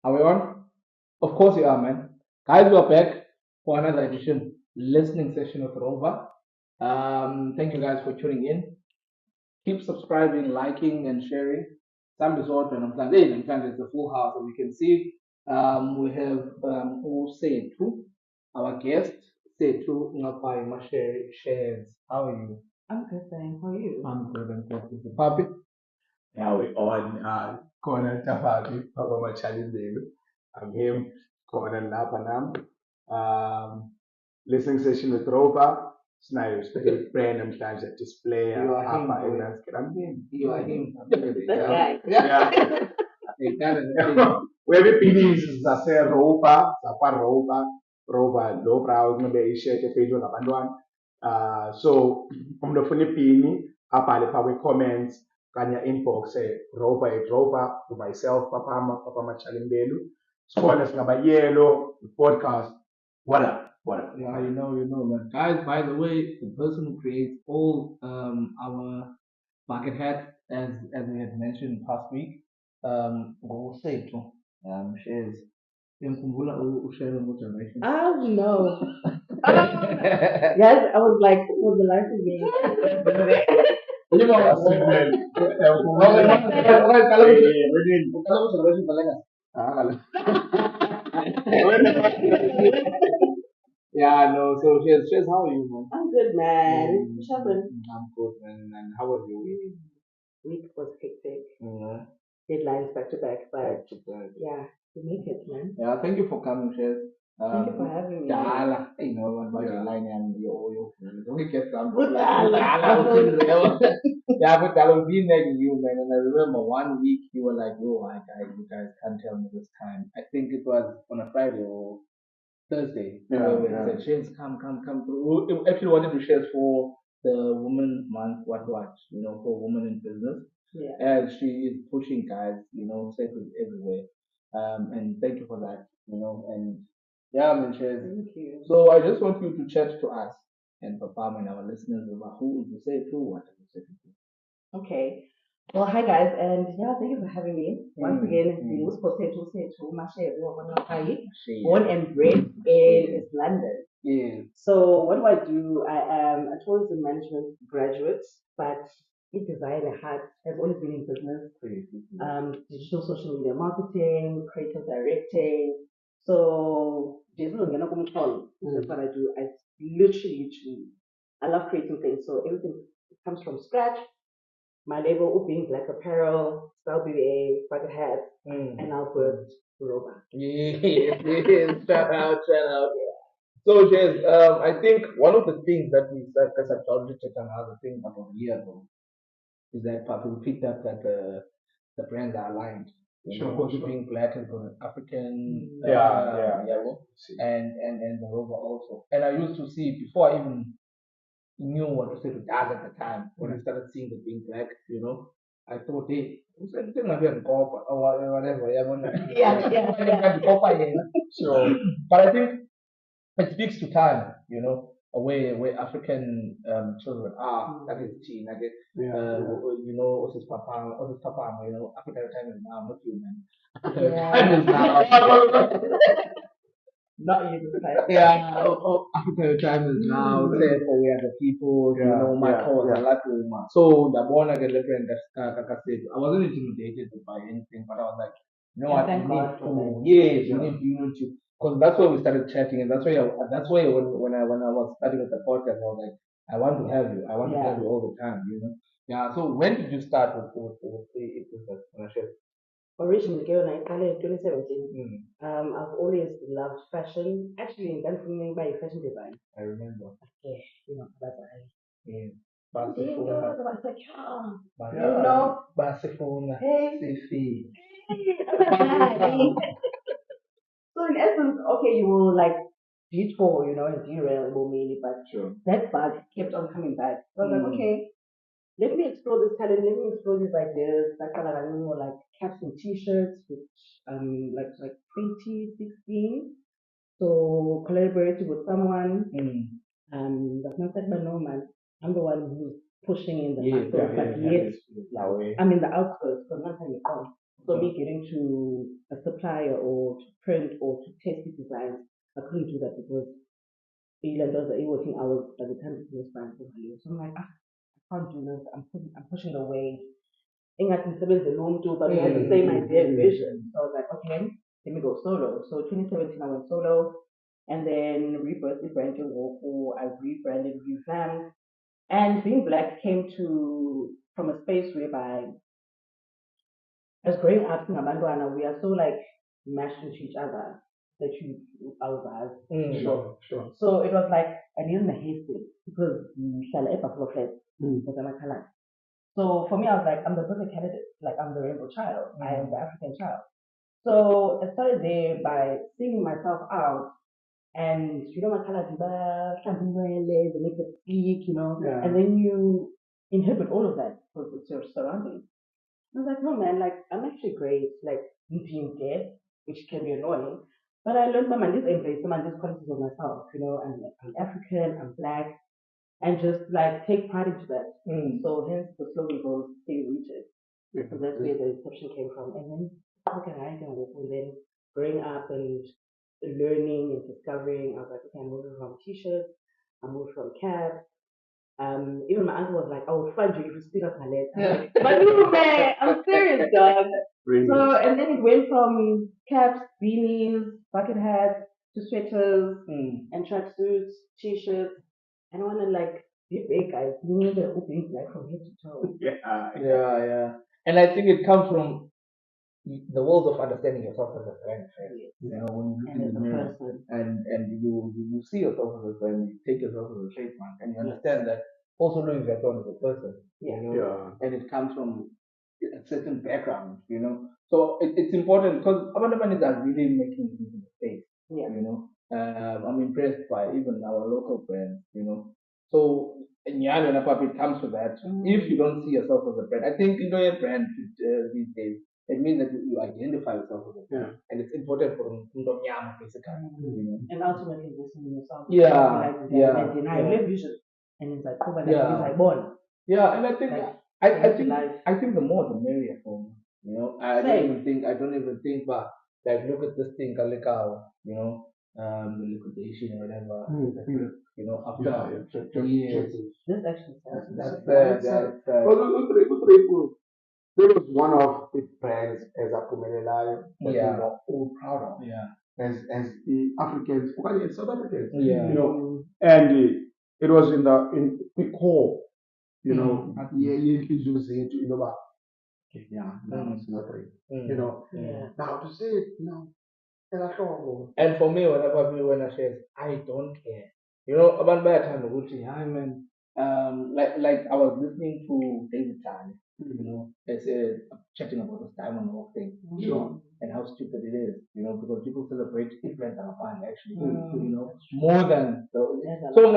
Are we on? Of course you are, man. Guys, we are back for another edition, listening session of Rover. Thank you guys for tuning in. Keep subscribing, liking, and sharing. Some resort and I'm planning, hey, it's a full house, and we can see we have who say two, our guest, say two, Ncapayi, MaSheri shares. How are you? I'm good, thanks. How are you? I'm good, I'm good. Is it Papi? Now we on corner Ncapayi, Papa Machali Delu. I'm him, corner Napanam. Listening session with Roba. Sniper, special friend and times that display You are him, Papa boy. Ignorance. I'm him. You are him. That guy. Yeah. Yeah. Webe pinizi zase Roba, zapa Roba, lo proud no be ishete page ngabantwana. So umuntu ofuna ipini abhale pha comments kanye inbox Roba Roba to myself Papa Machalimbelu. Sikhona singaba yellow podcast. What up? What up? Yeah, you know, man. Guys, by the way, the person who creates all our bucket hats, as we had mentioned past week, ngoSethu, shares. Uyamkhumbula uSharon Motivation? Oh no. Yes, I was like, what was the life of me? You know, That's it, man. kalau motivation talaga. Yeah, no. So shares. How are you, man? I'm good, man. What's happened? I'm good, man. And how was your week? Week was hectic. Yeah. Deadlines back to back, but Back to back. yeah, we make it, man. Yeah, thank you for coming, Shares. Thank you for having me. Dala, you know, what about your line and your we get some. Good Dala. Yeah, but Dala will be next you, man. And I remember one week you were like, yo, you guys can't tell me this time. I think it was on a Friday or Thursday. Yeah, We yeah. said, Shares, come through. We actually wanted to share for the Women's Month, what, for women in business. Yeah. And she is pushing guys, safely everywhere. And thank you for that, and yeah, I mean, Shares. Thank you. So I just want you to chat to us and Papa and our listeners about who you say to, what you say to. Okay. Well, hi guys, and yeah, thank you for having me. Once again, mm. it's MaSheri, Share. born and bred in East London. Yeah. So what do I do? I am a tourism management graduate, but it design at heart has always been in business. Digital social media marketing, creative directing. So that's what I do. I literally, I love creating things. So everything comes from scratch. My label BEINGBLAQ Apparel, spell BBA, bucket hats, and now bird Roba. Yes, shout out. So yes, I think one of the things that we because I've already checked on other thing about a year ago is that people picked up that the brands are aligned. Sure, Because sure. BEINGBLAQ is an African Yeah. and the Rover also. And I used to see before I even knew what to say to dad at the time when I started seeing the BEINGBLAQ, I thought, hey, who's anything like that or whatever, yeah. So But I think it speaks to time, where African children are. That is teen, I guess. What's his papa, African time is now, not you, man. African time is now. Not you, Yeah, African time is now. Therefore, we are the people. My cause a lot to my. So the born again reverend, Kaka said, I wasn't intimidated by anything, but I was like, what? Thank God for that. Yes, you need to, because that's why we started chatting, and that's why when I was starting with the podcast, I was like, I want to have you. I want to have you all the time. Yeah. So when did you start with the Originally, girl, I started in 2017. I've always loved fashion. Actually, done for me by fashion design. I remember. Okay, that's why. Yeah. I was like, Basifuna. Hey. Sifi. So in essence, okay, you will like detour, and derail more mainly, but Sure. that bug kept on coming back. So I was like, okay, let me explore this talent, let me explore these ideas. Like like caps and t-shirts, which like 2016. So collaborated with someone. That's not that by no man. I'm the one who's pushing in the hustle, but yet I'm in the outskirts because not time you come. So me getting to a supplier or to print or to test the designs, I couldn't do that because even those are working hours by the time the business plan was due. So I'm like, I can't do this. I'm pushing away. Ingat misebenzi lo but we had the same idea and vision. So I was like, okay, let me go solo. So 2017 I went solo and then rebirthed the brand to Woku. I rebranded, revamped. And being black came to from a space whereby as growing up in Abandwana, we are so like mashed into each other that you our Sure, sure. So it was like I didn't hate it because Shala Buffalo Flat was my color. So for me I was like I'm the perfect candidate, like I'm the rainbow child. I am the African child. So I started there by singing myself out and you know my color they make it sleek, Yeah. and then you inhibit all of that because it's your surroundings. I was like, no man, like I'm actually great, like being dead, which can be annoying. But I learned my this embrace some of these qualities of myself, I'm African, I'm black, and just like take pride into that. So hence the slogan goes stay rooted. So that's where the inception came from. And then look at I can walk and then growing up and learning and discovering, I was like, okay, I'm moving from t-shirts, I moved from caps, even my uncle was like, I will fund you if you speak up my letter. But no, man, I'm serious, dog. Really? So, and then it went from caps, beanies, bucket hats, to sweaters, and tracksuits, t-shirts. And I want to like, be big guys, you need to open like from head to toe. Yeah. And I think it comes from the world of understanding yourself as a friend. Right? You know, when you look in the mirror and you see yourself as a friend, you take yourself as a trademark, and you understand that also Louis Vuitton is a person. And it comes from a certain background. So it's important because Abandonment are really making it into the space. I'm impressed by even our local brands. So Nyalo and Apap, it comes to that. If you don't see yourself as a brand, I think your brand these days, it means that you identify yourself as a brand. And it's important for Nyama basically. And ultimately listening to yourself. Yeah. And I live vision. And it's like, oh, but it's like born. Yeah, and I think Like, I think the more the merrier for me. I don't even think but like look at this thing Kalikao, the liquidation or whatever. After years. This actually sounds That's There was one of the brands as a Pumelelayo that we were all proud of. As the Africans, well, South Africans. And it was in the core, at the now it's not real. Now to say it, and I thought, and for me, when I say I don't care. About that time, I mean, like I was listening to David Tani, as chatting about this diamond walk thing, and how stupid it is, because people celebrate different Ncapayi actually, more than so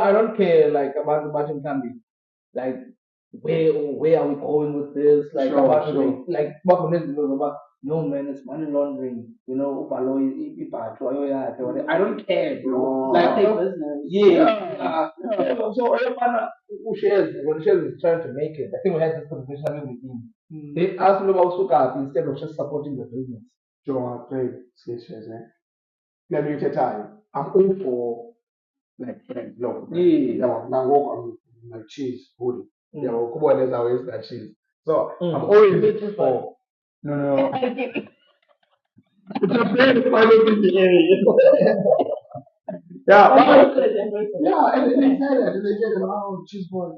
I don't care like about the Martin Kambi, like where are we going with this? Like like back when this was about no man, it's money laundering. I don't care, bro. Like So who shares when shares is trying to make it. I think we had this conversation with him. They asked me about Suka instead of just supporting the business. Joe, great sketches, Let me tell you, I'm all for like friends, local friends. Now walk on my cheese hoodie. Kubo always that cheese. So I'm always for no. It's a friend pilot in the area. And they said that. They said, oh, cheese boy,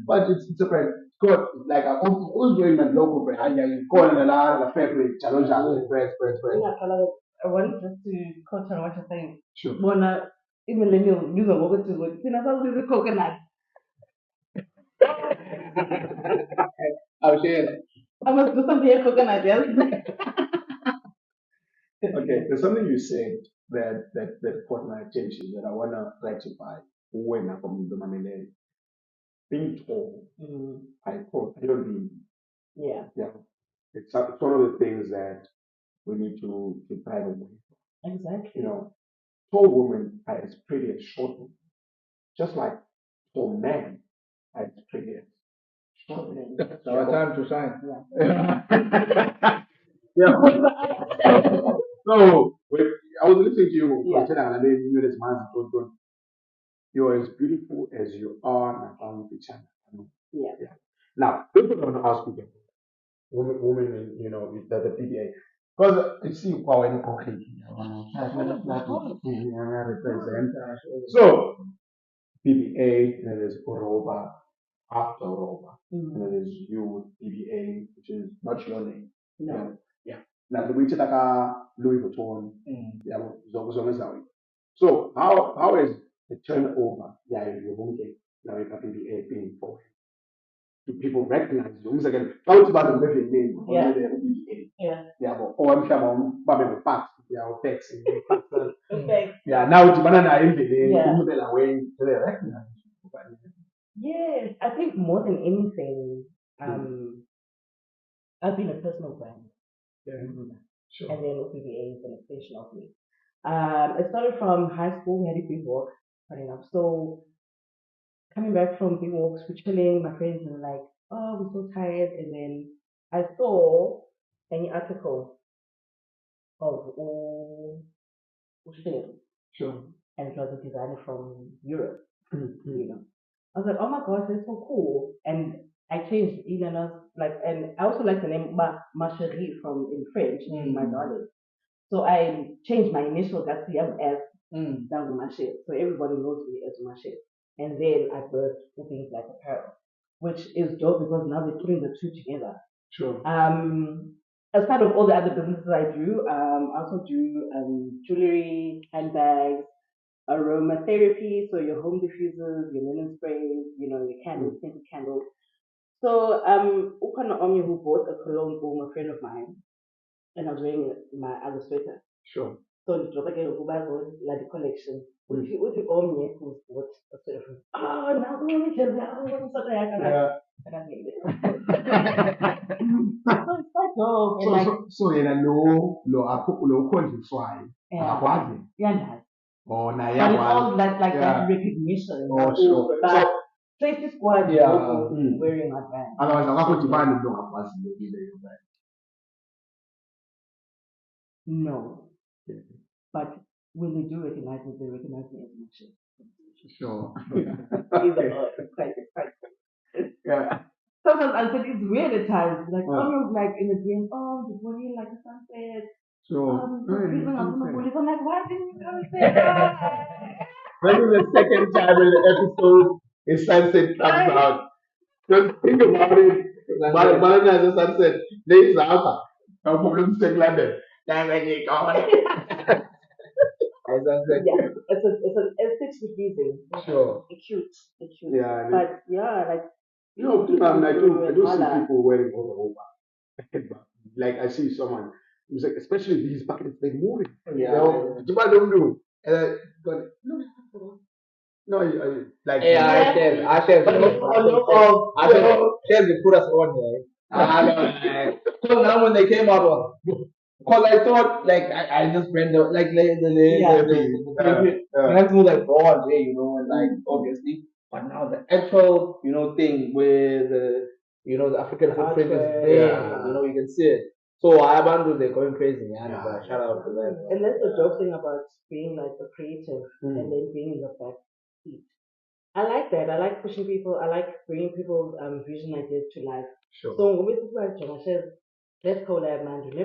But it's a friend. God, like I'm always wearing my local brand. And you call it a favorite challenge, friends. I want just to quote on what you're saying. Sure. Bona, even millennial use of what to go. Since I coconut. I'll share. I must do something here coconut, yes. Okay, there's something you said that caught my attention that I wanna rectify when I come to Manila. Being tall, I don't mean. Yeah. It's one of the things that we need to pride away. Exactly. Tall women are as pretty as short women. Just like tall men are as pretty as short men. It's our time to shine. Yeah. So I was listening to you. Yeah. You're as beautiful as you are. And I found the channel. Yeah. Yeah. Now, this is what I want to ask you. Women, the BBA. Because you see, when represent. So, BBA, and there's Oroba, after Oroba, and then there's you, BBA, which is not your name. No. Yeah. Now, the which like Louis Vuitton, yeah, zonke zawo. So, how is the turnover, yeah, you won't get, now, BBA being for? Do people recognize you? Umzekelo, xa uthi bantu ngevenkileni Yeah. BBA, Yeah. yabo, or mhlawumbi babe ngefax, yeah, taxi, Okay. yeah, now udibana naye endleleni, Yeah. umzekela wayne, do they recognize you? Yes, I think more than anything, I've been a personal brand. Yeah. Sure. And then BBA is an extension of me. It started from high school. We had a big walk, funny enough. So coming back from big walks, we're chilling. My friends were like, "Oh, we're so tired." And then I saw an article of Ushil, Sure. and it was a designer from Europe. You know, I was like, "Oh my gosh, that's so cool!" And I changed it, and I was like, and I also like the name MaSheri from in French, my darling. So I changed my initials as CMS down to MaSheri. So everybody knows me as MaSheri. And then I birthed BEINGBLAQ Apparel, which is dope because now they're putting the two together. Sure. As part of all the other businesses I do, I also do jewelry, handbags, aromatherapy, so your home diffusers, your linen sprays, your candles, scented candles. So Ukana Omni, who bought a cologne for a friend of mine, and I was wearing my other sweater. Sure. So ndidroba ke ngoku like the collection. Uthi omnye who's bought a sort of, oh, now indlela yakho isota yakho. Yeah. So it's quite dope. And like, So yena lo ukhonjiswayo akakwazi. yeah, Oh, na but it's all yakwazi. that Yeah. recognition. Oh, sure. But Tracy Squad Yeah. wearing my band. Otherwise akakho dibani lo ngakwazi leyo band. No. But when they do recognize me, they recognize me as MaSheri. Sure. It's quite. Yeah. Sometimes I said it's weird at times. Like, like in the dream, oh, the body like a sunset. Sure. I'm like, why didn't you come and say hi? This is the second time in the episode a sunset comes out. Just think about it. Malana as a sunset. There is Alpha. No problem to London. Yeah, it's 6 degrees. Sure. It's cute. Yeah. But yeah, like I do see people wearing over. Like I see someone who's like, especially these buckets, they move it. Yeah. Don't do. But no, like Ashes. Ashes, they put us on, right? So now when they came out, because I thought like I just went like let's move like broad way, and like obviously, but now the actual thing where the African footprint is there, you can see it. So I abandoned they're going crazy, man. But shout out to them. And that's the dope thing about being like a creative and then being in the back seat. I like that. I like pushing people. I like bringing people's vision ideas to life. Sure. So when we sit like John says, let's collab, man. Do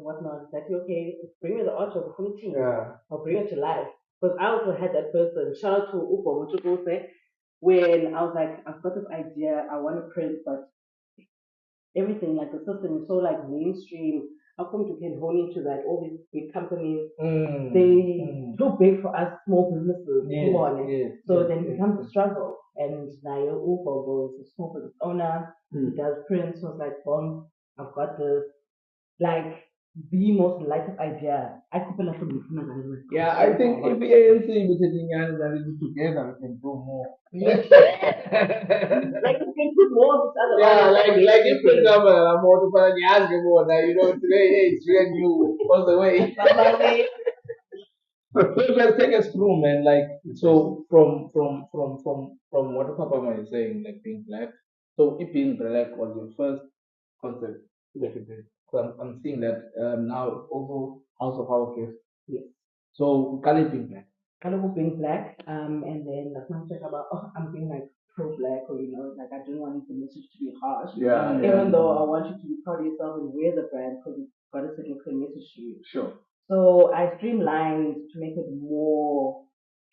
whatnot. That's okay. Bring me the art of the team. Yeah. Or bring it to life. Because I also had that person. Shout out to Upo Muchukose. When I was like, I've got this idea. I want to print, but everything like the system is so like mainstream. How come you can hone into that? All these big companies, they too big for us small businesses. So then it becomes a struggle. And now Upo is a small business owner. He does prints. So it's like, boom, I've got this. Like the most lightest idea. I could be like Yeah, I think if the ANC with the together, we can do more. Like we can put more of each other. Yeah, like if for example, I'm more to put the ask more now, today it's really new all the way. Let's take us through, man. Like so, from what Papa is saying, like being black. So, if being black was your first concept, So I'm seeing that now it's also House of Our Gifts. Yes. So Kali BEINGBLAQ. Colorful BEINGBLAQ. And then that's not talk about, I'm being like pro-black, or like I don't want the message to be harsh. Yeah. Even though I want you to be proud of yourself and wear the brand because it's got a significant message to you. Sure. So I streamlined to make it more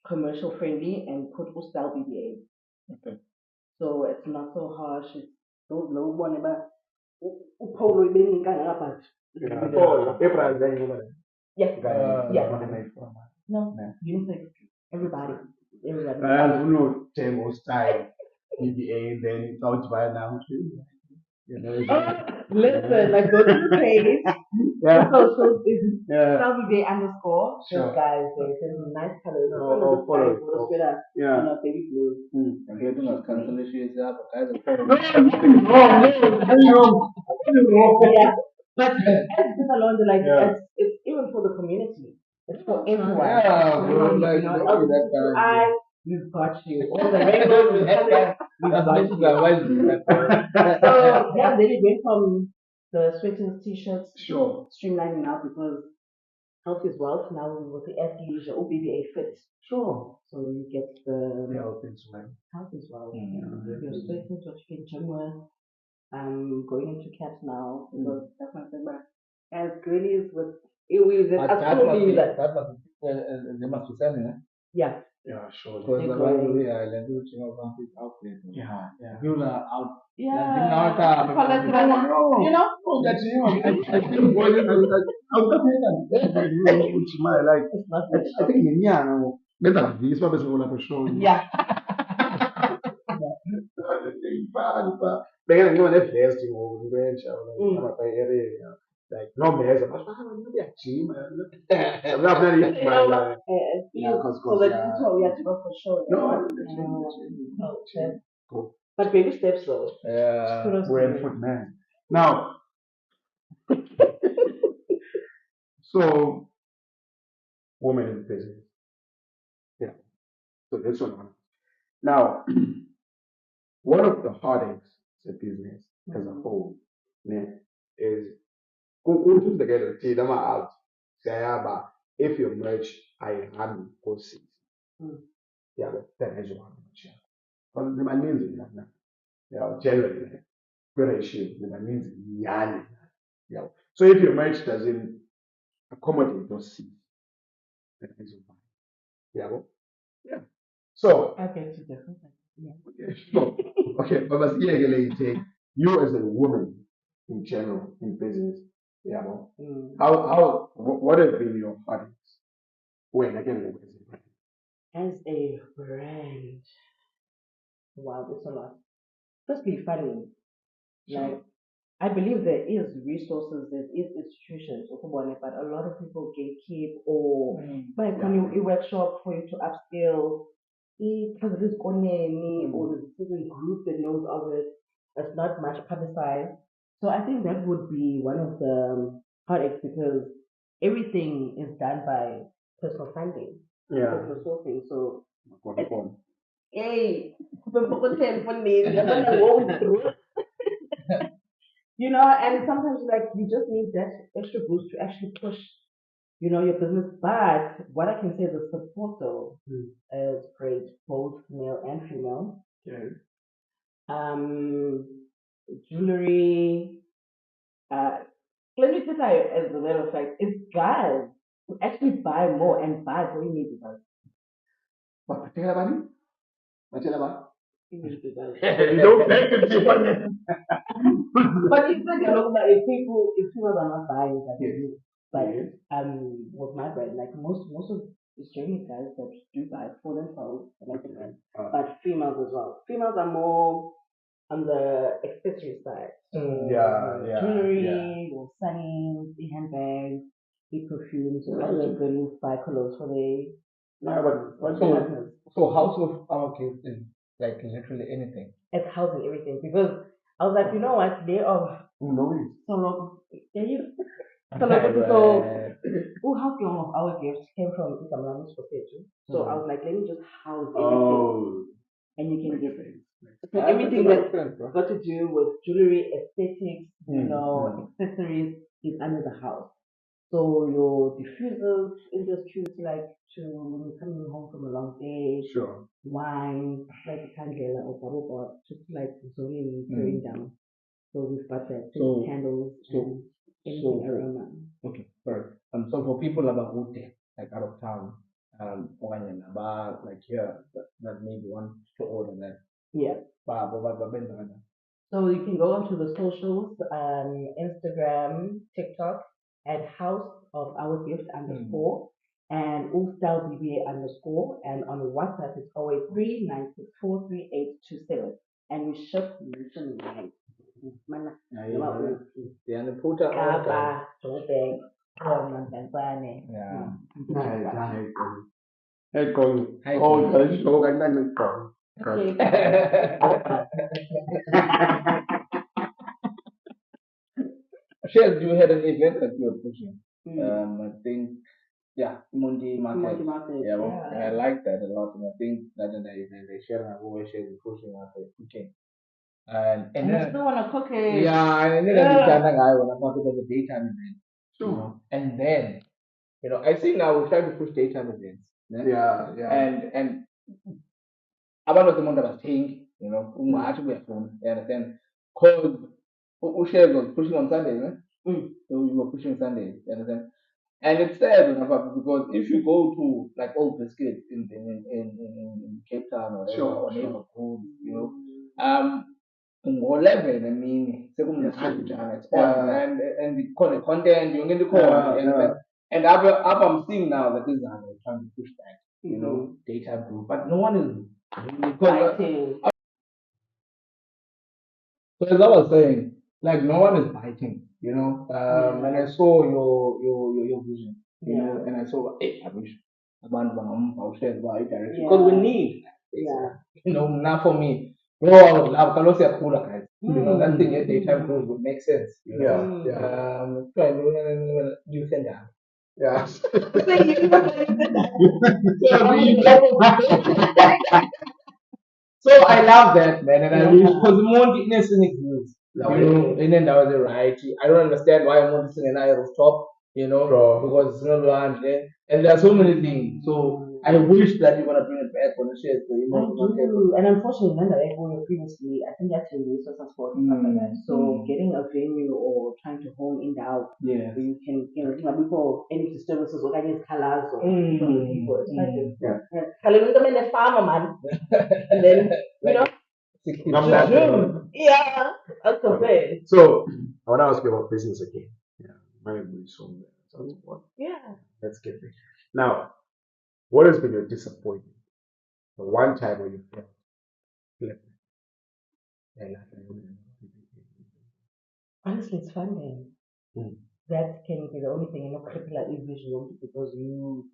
commercial friendly and put style BBA. Okay. So it's not so harsh. It's those low one about polo being kind of but April then you know. yes, Yeah. no, unisex, everybody. I know Temo style BBA then South by now too. You know. Listen, like go to the page. Yeah. Socials is Yeah. StyleBBA underscore. Sure. Those guys, there's some nice colors. Oh, follow it. Yeah. Baby blue. I'm getting a cancellation. Guys, Yeah. But as this alone, like it's even for the community. It's for everyone. Yeah, bro, like, LGBTQI, we've got you. All the rainbows and colors, we've got you. So yeah, then it went from the sweaters, t-shirts, Sure. streamlining now because health is wealth. Now with the athleisure or BBA fit. Sure. So you get the Health is well. health is wealth. Mm-hmm. Your sweaters, what you can gym with. Going into caps now because that's my thing. But as girlies with we But that must be, they must be selling, eh? yeah. Yeah, sure. Because They're the one going. we are like, you know, outfit. Yeah, yeah. You are out. Yeah. You You know? Oh, that's you. I think boy, I'm like, It's not I think in Yana, better this one is all up a show. yeah. Bem, não é festa, o grande, uma area, like no mesa, mas não é aqui, mas I'm not very So like that's why we have to go for sure. No, Cool. But baby steps though. Yeah. we're in foot man. Now, so women in business. Yeah. So this one. Now, one of the heartaches of business as a whole, yeah, is who's the guy that see them out. Say about if your merch I have go see. Yeah, but that is one much. But the man means it now. Generally, good issue. The man means yani. Yeah. So if your merch doesn't accommodate those seats, that is one. Yeah. Yeah. So I get you different. Yeah. okay, sure. Okay, but let's take you as a woman in general in business. Yeah. What have been your heartaches? When again, As a brand. Wow, that's a lot. Firstly, funding. Like I believe there is resources, there is institutions, but a lot of people gatekeep or like when you workshop for you to upskill, because it is only or there's a certain group that knows of it. It's not much publicized. So I think that would be one of the heartaches because everything is done by personal funding, personal sourcing. So hey, and sometimes like you just need that extra boost to actually push, your business. But what I can say, the support though is great, both male and female. Okay. Jewelry. Let me tell you, as a matter of fact, it's guys who actually buy more and buy what you need to buy. But particular money? You don't make it see what But it's like a lot that if people are not buying that they do. But with my brand, like most of the Australian guys that do buy for themselves, I like the brand. But females as well. Females are more on the accessory side. So jewelry, or sunnies, the handbags, the perfumes, or other girls buy clothes for so House of Our Kids is like literally anything. It's housing everything because I was like, you know what, they are so long. Can you? So House of Our Gifts came from Isamlamis for Seju. So I was like, let me just house everything. And you can get it. So everything that's got to do with jewelry, aesthetics, accessories, is under the house. So your diffusers in those queues, like to when you're coming home from a long day, Sure. wine, like a candela or baroba, just like zoning going down. So we've got that So- candles and anything aroma. Okay, sorry. So for people about Ute, like out of town, okanye naba like here that maybe want to order that. Yeah. Benza kanjani? So you can go onto the socials, Instagram, TikTok, at House of Our Gift _ and Ulstyle BBA _, and on WhatsApp it's 083 9643827. And we ship nationwide. Mana, noma uphi. Ndiyaniphutha Kapa, Joburg, Khona, Mdantsane. Yeah. Hey, Gong. Hi, Oh, Gong. that's so good. That's Gong. Okay. Shares, you had an event that you were pushing. Mm. I think, yeah, Mundi Market. Mundi Market, Yeah, yeah. and I like that a lot. And I think that they share and always share the pushing after cooking. And And I then, still want to cook it. yeah, and then Yeah. the China guy when I thought it was a daytime event. Sure. And then, I see now we're trying to push daytime events. Yeah, yeah. And abantu basemonto abasithengi, ungathi uyafuna, you understand? Because uShares was pushing on Sundays, ne? So you were pushing Sundays, you understand? And it's sad because if you go to like Old Biscuit in Cape Town or whatever, Sure, or sure. neighborhood, ngo-11 emini sekumnandi it's on, Yeah. and the content yonke into Yeah, ikhona, you yeah. understand? And up I'm seeing now that this is how they're trying to push that, daytime group, but no one is because Fighting. so as I was saying, like no one is biting, and I saw your vision, Yeah. and I saw, hey, I wish abantu bangamvouchers by direction because we need that, Yeah. not for me. No, I would love Carlos Yakula, guys. That thing at daytime group would make sense. Yeah, yeah. Try you send that. Yeah. So I love that, man, and I wish because Monty innocent news. And then that was a variety. I don't understand why Monty singing an rooftop, Bro. because it's not lunch, and there are so many things. So I wish that you're gonna bring it back on the shares. So, I do, and unfortunately, none that I go previously. I think that's in resource and sport and stuff like that. So getting a venue or trying to home in the house, yeah, where you can, before any disturbances or any colors or people, it's like a farmer man, and then yeah, that's the way. So, I want to ask you about business again. Yeah, my so what? Yeah. Let's get there. Now, what has been your disappointment? The one time when you felt flipped. Honestly, it's funding. That can be the only thing, critical is visual because you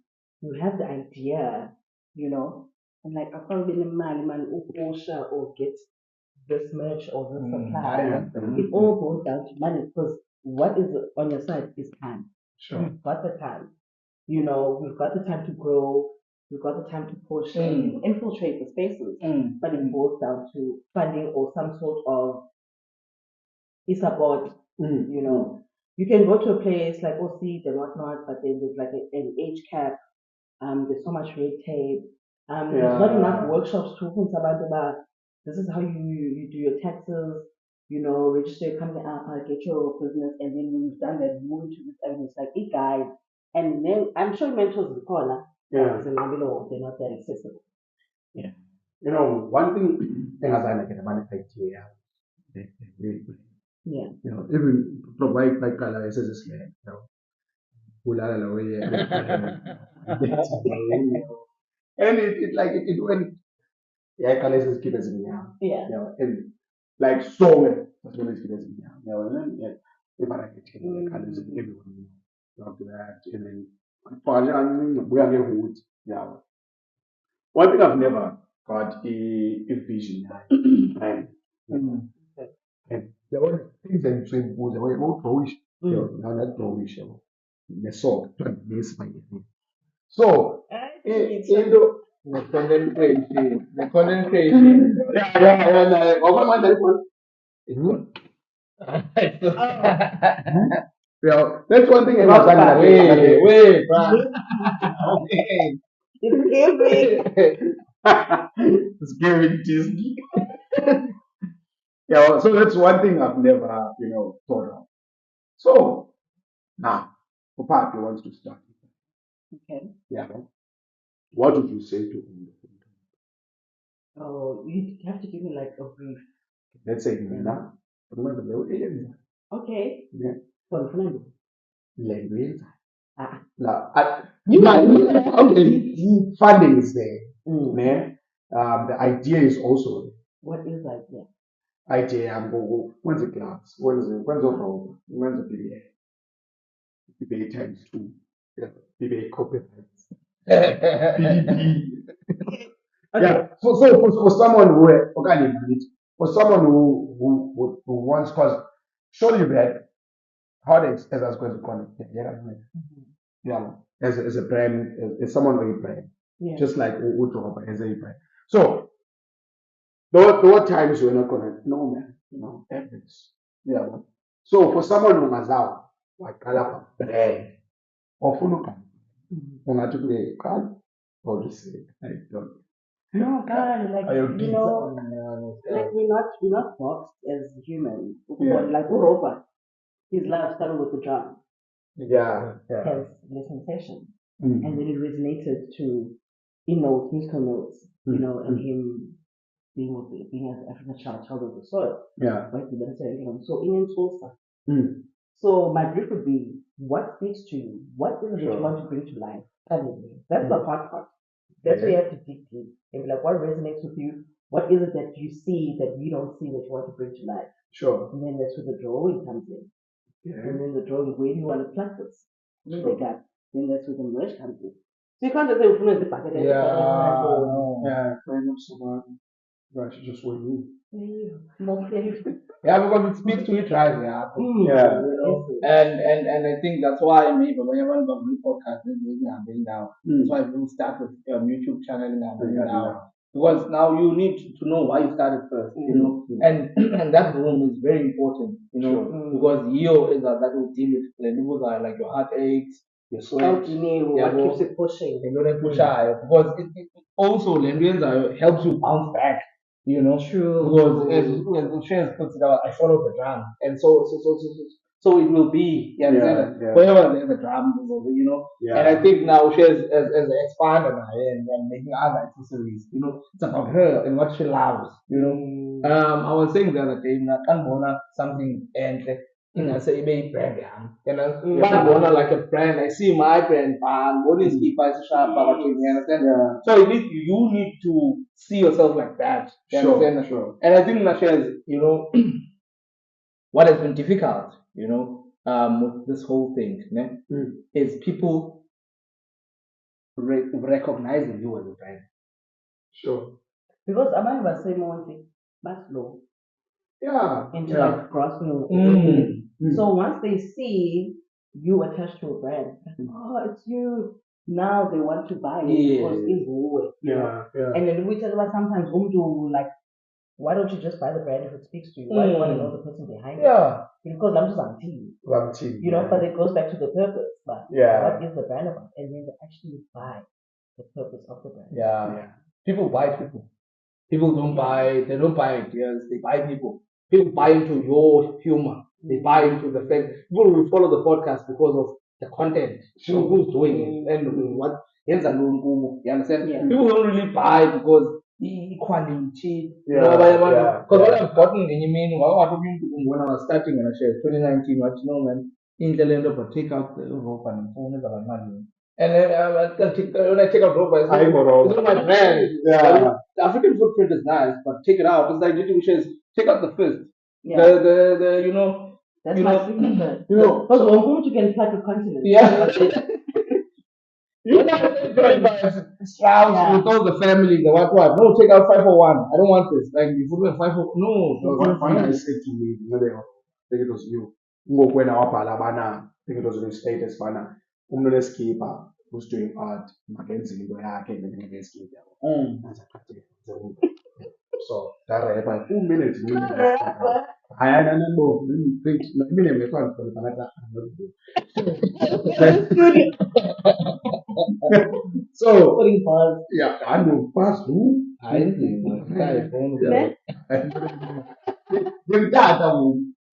have the idea, and like I can't really man or get this merch or this supply. It all goes down to money because what is on your side is time. Sure. We've got the time. We've got the time to grow. We've got the time to push and infiltrate the spaces. But it boils down to funding or some sort of support. You can go to a place like OC and whatnot, but then there's like an age cap. There's so much red tape. There's not enough workshops to open about. This is how you do your taxes. Register your company up, get your business, and then when you've done that, move into this avenue. It's like, hey guys, and then I'm sure mentors in the corner. Yeah. They're not that accessible. Yeah. One thing as I like about idea, really good. Yeah. Even provide like I said this year, and it went. Yeah, colors is keep us in the Yeah. And like so many, that's what is keep us in the and then if I get colors everyone after that, and then we are here with one thing I've never got a vision and there were things that between both there were more prowish, not prowish, the song this my so the content creation. Yeah. Yeah, that's one thing. Wait, bruh. It's giving. It's giving Disney. Yeah, so that's one thing I've never, thought of. So now, Papa wants to start. Okay. Yeah. What would you say to him? Oh, you have to give me like a brief. Let's say now. Remember the Okay. yeah. For Fernando. Language. Ah. Now, okay, funding is there. Yeah. The idea is also there. What is like that? Idea I'm go when's the class? When's the role? When's the BBA? BBA times two. Yeah. BBA copyrights. PDP. Okay. Yeah. So for someone who okay, for someone who wants, because surely you read how the as I was going to connect. Yeah. Yeah. As a brand, as someone with a brand. Yeah. Just like Uto as a brand. So there were times you're not gonna no man, evidence. Yeah. So for someone who has out like a brand or full ungathi kuyeqala or to say I don't No, God, like ayogisa like we're not boxed as humans. Yeah. Like Europa, his love started with the drum, yeah hence listening session, Mm. and then it resonated to, musical notes, and him being an African child of the soil, yeah right? So Indian Tulsa. Mm. So my brief would be, what speaks to you? What is it that you Sure. want to bring to life? That's the hard part. That's where you have to dig deep and be like, what resonates with you? What is it that you see that you don't see that you want to bring to life? Sure. And then that's where the drawing comes in. Yeah. And then the drawing, where do you want to plug this? Then Sure. the gap. Then that's where the merge comes in. So you can't just say, "Ufuna the bucket." Yeah, kind of someone that you just went in. More flavor. Yeah, because it speaks to it right, yeah. Yeah. And I think that's why maybe when you want to do podcast, this is happening now. That's why we'll start with your YouTube channel now. Because now you need to know why you started first, and and that room is very important, because you is that will deal with the levels are like your heartaches, your sweat, What keeps it pushing? and you're push because it also Lembrians helps you bounce back. True. Because as Shares puts it out, I follow the drum, and so it will be. You understand? Yeah. Wherever there's a drum, Yeah. And I think now Shares as an expander now and making other accessories, it's about her and what she loves. I was saying the other day, Kanbona something and say maybe brand Kanbona like a brand. I see my brand, what is keep us sharp, you understand? Yeah. So you need to see yourself like that. You understand? Sure. And I think Nasha's, what has been difficult, with this whole thing, is people recognizing you as a brand. Sure. Because Amanda was saying one thing, that's low. Yeah. Into like grasping. So once they see you attached to a brand, oh, it's you. Now they want to buy it because it's Woolworth. Yeah. And then we talk about sometimes like, why don't you just buy the brand if it speaks to you? Why do you want to know the person behind it? Yeah. Because I'm just on TV. But it goes back to the purpose. But what is the brand about? And then they actually buy the purpose of the brand. Yeah. People buy people. People don't buy, they don't buy ideas, they buy people. People buy into your humor. They buy into the fact people will follow the podcast because of the content. Who's doing it and what ends up doing. You understand? Yeah. People don't really buy because equality. Yeah. Because what I've gotten in what when I was starting when I shared 2019, man, in the land of take out the rope and phone is about money. And then when I take out rope, it's not my brand. Yeah. The African footprint is nice, but take it out. It's like YouTube says, take out the fist. Yeah. That's my signature. Because when you can plug a continent. Yeah. Strauss with all the family, the what? No, take out 501. I don't want this. Like you put 501. No. One guy said to me, I think it was you. When I think it was in status bana. Skipper who's doing art, Mackenzie, into yakhe ngeskipa. So that by 2 minutes. I don't know. Maybe I'm going to So Putting buzz. yeah, I know past who. I think my phone. Ne? Ngimtata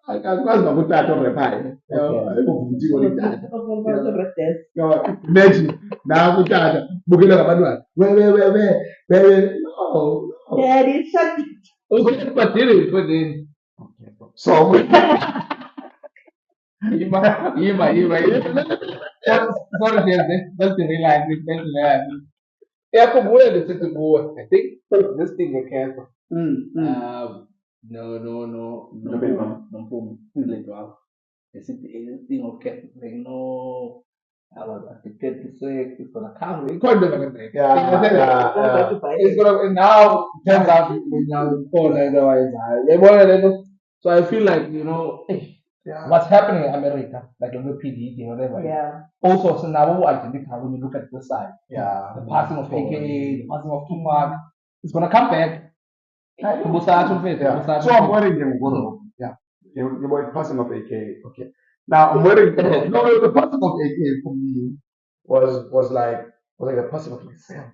akwazi nokutata orepayo. Okay. Ayikuvuthiwe litata. Putting buzz the desk. Imagine now utata bukela ngabantwana. We no. Daddy, shut it. Okay, but did it put in. So Sorry, just to realize it. Yeah, come where the city go. I think this thing is careful. No, big one. no, boom. Like wow. Is it anything of careful? Like no, I was addicted to sex. It's gonna come. It can't be like that. Yeah. It's gonna now turns out now phone otherwise. So I feel like Yeah. what's happening in America, like in the PD, whatever. Yeah. Also, so now what I think when you look at this side, Yeah. the passing of AKA, the passing of Tupac, it's gonna come back. Yeah. So I'm worried them go. Yeah. You were passing of AK. Okay. Now I'm worried. No, the passing of AK for me was like the passing of myself.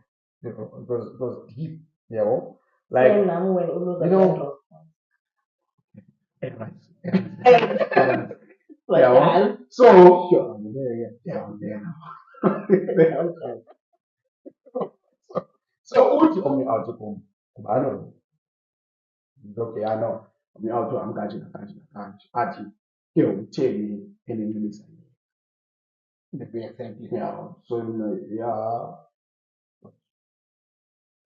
It was deep. You know, like Same now when Ulo's you know. Like Yeah. that. So yeah. Okay. So uthi omnye out kum kubana okay I know omnye out am kanje athi ke utheni enemilisa Exactly. yeah so yeah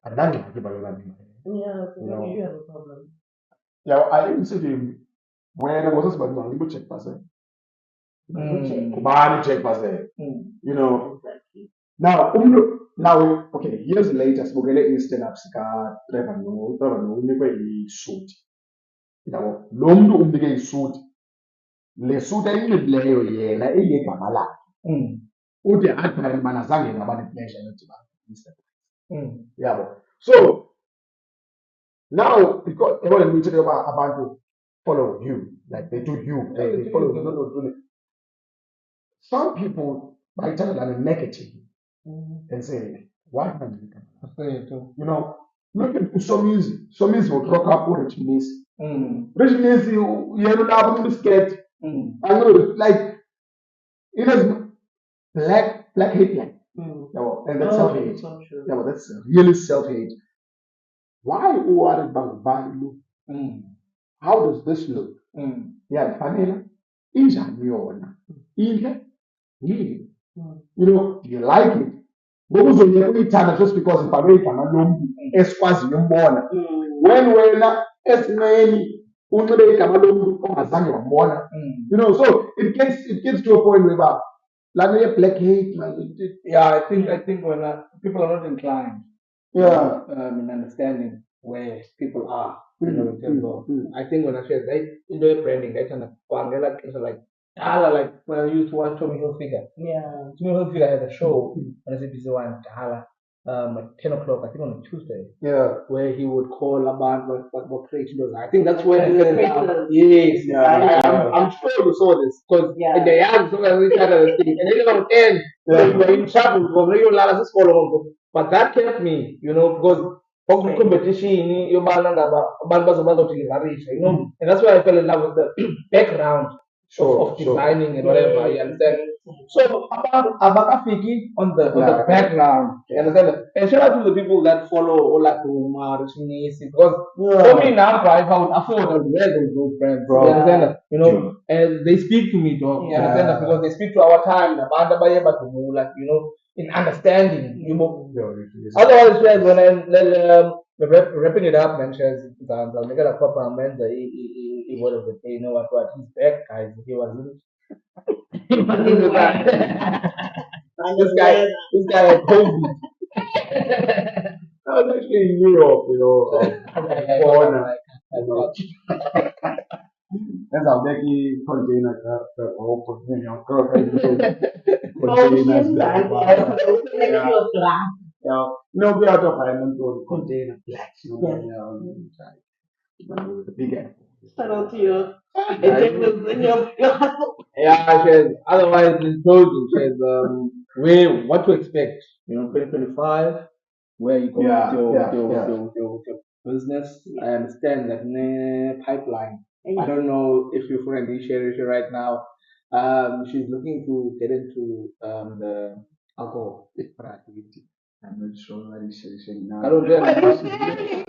andangxaki balona mina Yeah, so No. maybe you have a problem. yeah I even said to him wena ngosesibantu ngibucheck base kubani check base you know Exactly. now okay years later sibukele stand up sika Trevor no unikwe isuit yabo lo muntu umnike isuit le suit ayinxibileyo yena eyegama lakhe uthi hayi phela mana zange ngaba ne-pleasure yodibana yabo so now because ebona ngithethe yoba abantu follow you like they do you they follow you no some people bayithatha lana negative and say why can't you know look at Somizi will rock up with Rich Nisi yena ulapha umuntu scared I know like it is black hate like and that's self-hate So true. yeah, but that's really self-hate why worried about value how does this look yeah fanele injani yona inhle yini you know do you like it ngokuzonyeka uyithanda just because ibhalwe igama lomntu esikwaziyo umbona when wena esinqeni unxibe igama lomntu ongazange wambona you know so it gets to a point where like black hate man Yeah, I think when people are not inclined yeah in understanding where people are, in terms of, I think when I said into branding, I kind of like like when I used to watch Tommy Hilfiger. Yeah. Tommy Hilfiger had a show on SABC One, at 10 o'clock, I think on a Tuesday, yeah where he would call about what creation was. I think that's where The it creators. yes, Yeah. I'm sure you saw this because Yeah. in the young so we kind of thing, and then on end you were in trouble because you lot of school, but that kept me, because of the competition, you know, and that's why I fell in love with the background of designing and whatever. You understand? So about Abakafiki on the background, you understand? And shout out to the people that follow Olakuma, Rishinisi, because for me now, if I would afford, I would wear those brands. Bro. You understand? And they speak to me, dog. You understand? Because they speak to our time, in understanding. Otherwise, when I'm wrapping it up, man, I'll make it a proper man. He would have, what he's back, guys. He was this guy had COVID. I was actually in Europe corner that's how Becky container all containers no we out of Ireland container black the big apple Shout out to your endeavors and your hustle. Yeah, Shez. Otherwise, it's told you, Shez, what to expect. 2025, where you go Yeah, yeah, yeah. with your business. I understand that pipeline. I Yeah. don't know if your friend Isheri right now, she's looking to get into the alcohol activity. I'm not sure what is saying now. I don't know. But it's sharing.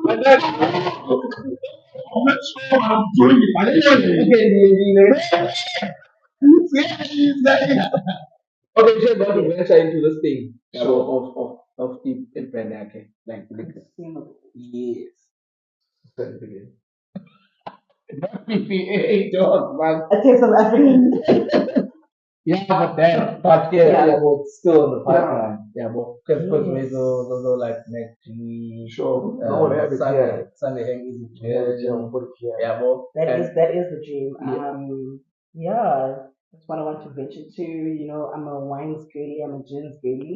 But then, I'm not sure what I'm doing. I okay, Shez, want to venture into this thing Sure. of the brand, okay? Like, yes. Again. Not BBA, dog, man. A taste of African. Yeah, but Yeah. but still in the Yeah. pipeline. Yeah, but because Yes. those like next G, Sure. No, they have it here. Sunday hang is Yeah, put it here. yeah, but That is the dream. Yeah. Yeah, that's what I want to venture to. I'm a wines girly, I'm a gins girly.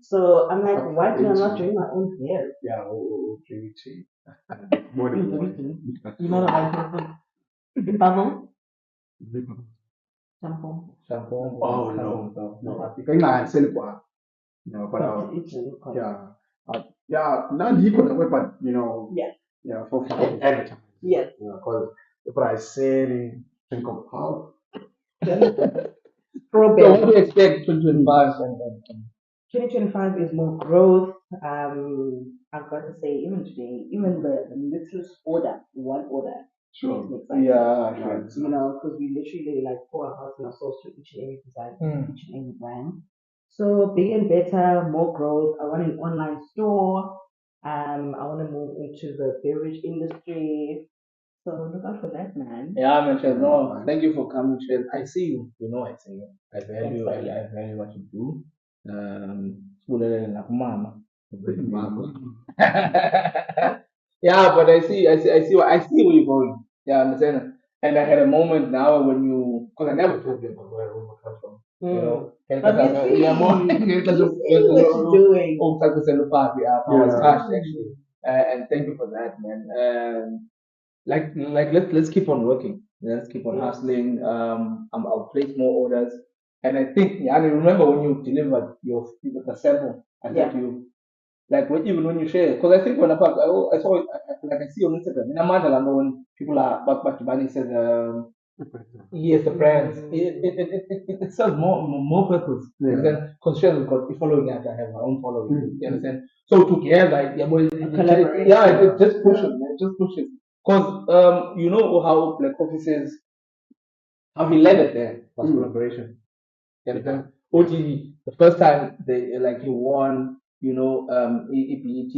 So I'm like, why do I not drink my own beer? Yeah, okay, cheap. More than one. You're not a wine person. Bubble? Shampoo. shampoo. Oh no, no. I think I sell kwa. No, but yeah, yeah. Not equal way, but Yeah. yeah, for advertising. Yes. Because if I say think of how. So what do you expect 2025 and 2025 is more growth. I've got to say, even today, even the littlest order, one order, Sure. makes me excited. yeah, Because we literally like pour our hearts and our souls to each and every design, each and every brand. So bigger and better, more growth. I want an online store. I want to move into the beverage industry. So look out for that, man. Yeah, man, Shez, no, thank you for coming, Shez. I see you. I see you. I value, I value what you do. Kulele na kumama. Yeah, but I see where you're going. Yeah, I understand. And I had a moment now when because I never told you about where Roma comes from. But we Yeah, more. see what you're doing. I was touched actually, and thank you for that, man. Let's keep on working. Let's keep on hustling. I'll place more orders, and I think yeah, I remember when you delivered the sample. I said to you, like even when you share, because I think when I saw it, like I see on Instagram. In Amanda, when people are back to Bani says, yes, the brands. It serves more purpose. You understand? Because Shell got following that I have my own following. You understand? So together, yeah, boy, it just pushes, man. It just pushes. Because you know how Black Coffee says how he led it there was collaboration. You understand? OTV, the first time he won, BET,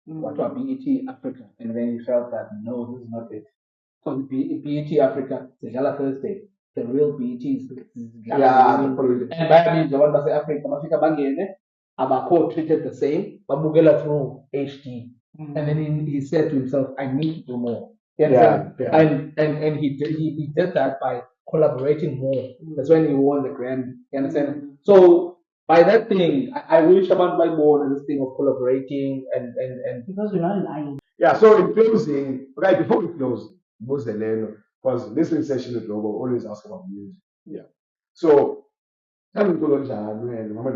what was BET Africa, and then he felt that no, this is not it. Because BET Africa, the Gala Thursday, the real BET is Yeah, and by means the one that's Africa, Africa Bangene, Abako treated the same, but Bugela through HD. And then he said to himself, I need to do more. You understand? Yeah. And he did that by collaborating more. That's when he won the Grammy. You understand? So by that thing, I wish about my board this thing of collaborating and Because we're not an island. Yeah, so in closing, right before we close, because listening session with Robo always ask about music. Yeah. So tell me Mama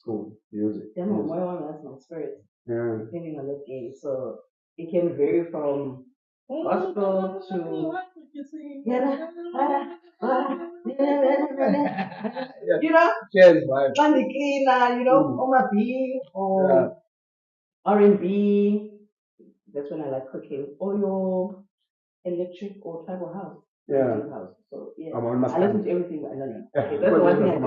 cool music. Yeah, no, my one that's my spirit. Yeah. Depending on the game. So it can vary from gospel to cheers, man. Sunday cleaner, Oma B or R&B. That's when I like cooking. Or your electric or tribal house. Yeah. House. So yeah. I'm on I listen to everything, but I don't know. Okay, that's the one thing I do.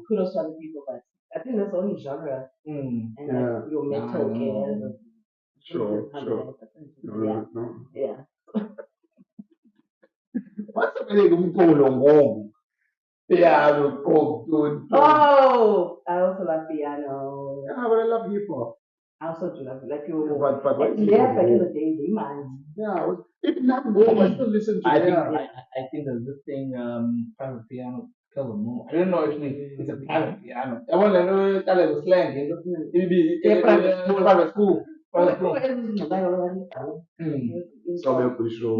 Kudos to other people, but I think that's the only genre. And like your metal care. Sure. Yeah. No. Yeah. What's the meaning of Mpolo? Yeah, dude. Oh, I also love piano. Yeah, but I love hip hop. I also do love like you. But what yeah, back in the day, man. Yeah, if not more, I still listen to I think there's this thing, piano. I don't know actually. It's a private piano. I want to know that is slang. Maybe private school. Private school. So we push roll,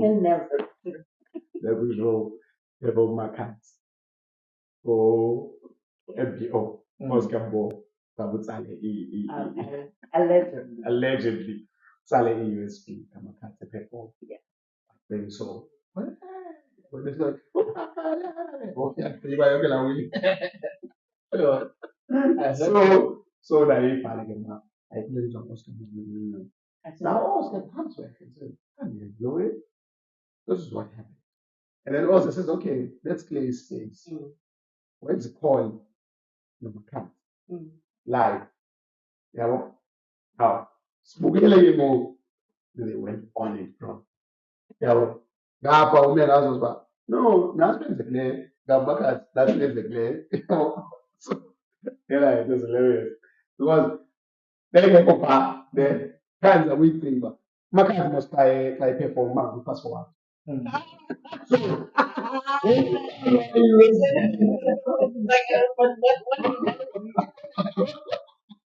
we push roll, we push markets. Go MPO, Oscar Bo, Tabutsale, allegedly, Sale USP, Kamakate Pepo. Then so. When it's like, oh, yeah, you're gonna win. So that if I get now, I play John Oscar. Now Oscar comes back and says, "Can you know it? This is what happened." And then Oscar says, "Okay, let's play space. Where's the call? Number cat live. Yeah, how? Spooky mo. They went on it, bro. Yeah, Gapa umela azozba. No, that's the play. Gabaka, that's the play. So, yeah, it was hilarious because then Papa, the kinds of weak thing, but Makas must try perform man because for one. So,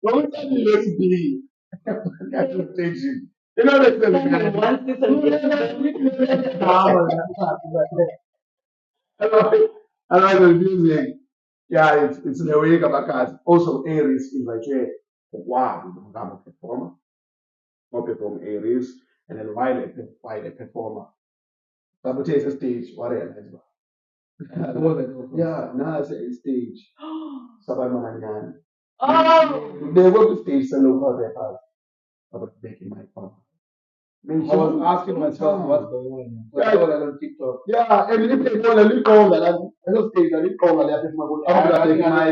what was that USB? I just take you. You know that's the Once it's a I like the music. Yeah, it's in a way Kabakas. Also, Aries is like, yeah, wow, I'm a performer. Or perform Aries, and then why they performer. Sabotage a stage, what else? Yeah, now it's a stage. Sabay Mananyan. Oh! They work with stage, so no call their part. About making my phone. I was asking myself what's going on. Yeah. I saw that on TikTok. Yeah, and if they go, they call that. I don't stage, they call that. I'm taking my.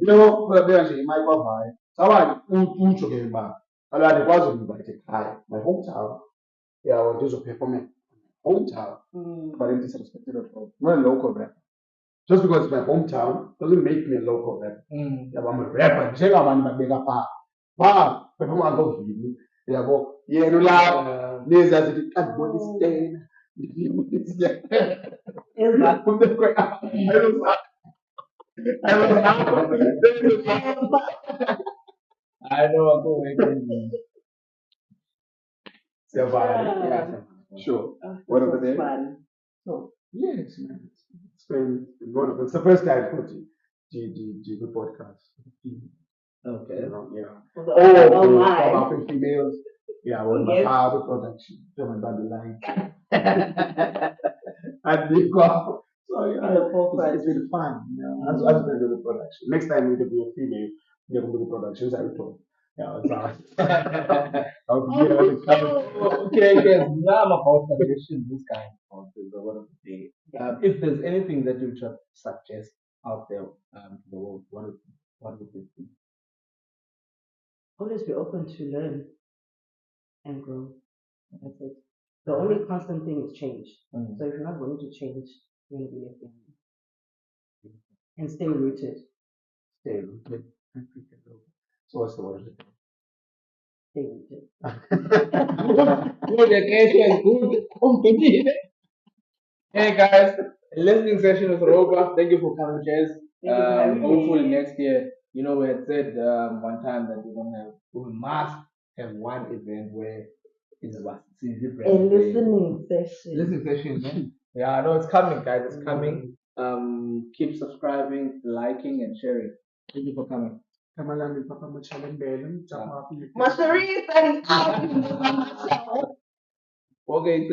You know, but they actually my papa. So I who talking about. I like was invited. Hi, my hometown. Yeah, I was just performing. Hometown, but it's disrespected at all. Not a local rapper. Just because it's my hometown doesn't make me a local rapper. Yeah, I'm a rapper. Check out my big pa. Pa, perform I go for you. Yeah, but yeah, no lie. There's as it can't go this day. I don't know. I don't know. I know I'm going Yeah, sure. What over there? Fun. So yes, man. It's been wonderful. It's the first time for the podcast. Okay. You know, yeah. Oh my. About 50 males. Yeah, well, my Yes. power production. German by the line. And they go. So yeah, it's been fun. You know, that's been the production. Next time we will be a female, they're going to do the productions. I will talk. Yeah, it's I'll be here on the camera. Okay, yes. Now I'm about suggestions this kind of the word of the day. If there's anything that you should suggest out there to the world, what would it be? Always be open to learn and grow. That's it. The only constant thing is change. So if you're not willing to change, you're going to be left behind. And stay rooted. Stay rooted. So what's the word? Stay rooted. Good, okay, good. Hey guys, listening session is over. Thank you for coming, Chaz. Thank you for having me. Hopefully next year, you know, we had said one time that we must have one event where it's about A listening session. Listening session, man. Yeah, I know it's coming, guys. It's coming. Keep subscribing, liking, and sharing. Thank you for coming. MaSheri, thank you. Okay, it's